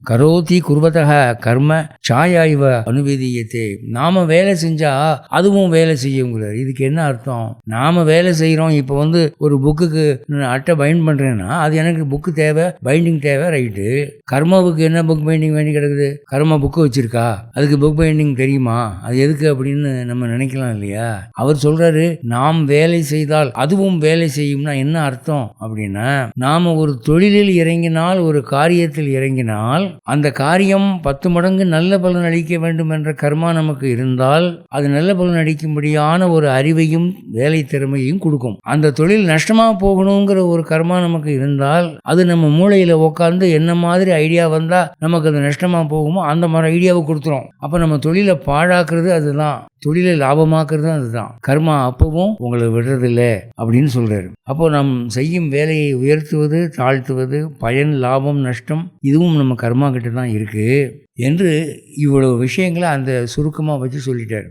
கரோதி குர்வதக கர்ம சாயா இவ அனுவிதீயத்தே. நாம வேலை செஞ்சா அதுவும் வேலை செய்யுங்கிறார். இதுக்கு என்ன அர்த்தம்? நாம வேலை செய்கிறோம். இப்போ ஒரு புக்குக்கு அட்டை பைண்ட் பண்ணுறேன்னா அது எனக்கு புக்கு தேவை, பைண்டிங் தேவை, ரைட்டு. கர்மாவுக்கு என்ன புக் பைண்டிங் வேண்டி கிடக்குது? கர்மா புக்கு வச்சிருக்கா, அதுக்கு புக் பைண்டிங் தெரியுமா? அது எதுக்கு அப்படின்னு நம்ம நினைக்கலாம் இல்லையா? அவர் சொல்றாரு, நாம் வேலை செய்தால் அதுவும் வேலை செய்யும்னா என்ன அர்த்தம் அப்படின்னா, நாம ஒரு தொழிலில் இறங்கினால், ஒரு காரியத்தில் இறங்கினால், அந்த காரியம் 10 மடங்கு நல்ல பலன் அளிக்க வேண்டும் என்ற கர்மா நமக்கு இருந்தால் அது நல்ல பலன் அளிக்கும்படியான ஒரு அறிவையும் வேலை திறமையும் கொடுக்கும். அந்த தொழில் நஷ்டமா போகணுங்கிற ஒரு கர்மா நமக்கு இருந்தால் அது நம்ம மூளையில உட்கார்ந்து என்ன மாதிரி ஐடியா வந்தா நமக்கு அது நஷ்டமா போகுமோ அந்த மாதிரி ஐடியாவை கொடுத்துரும். அப்ப நம்ம தொழிலை பாழாக்குறது அதுதான், தொழிலை லாபமாக்குறது அதுதான். கர்மா அப்பவும் உங்களை விடுறதில்லை அப்படின்னு சொல்றாரு. அப்போ நாம் செய்யும் வேலையை உயர்த்துவது, தாழ்த்துவது, பயன், லாபம், நஷ்டம் இதுவும் நம்ம கர்மா கிட்ட தான் இருக்கு என்று இவ்வளவு விஷயங்களை அந்த சுருக்கமாக வச்சு சொல்லிட்டார்.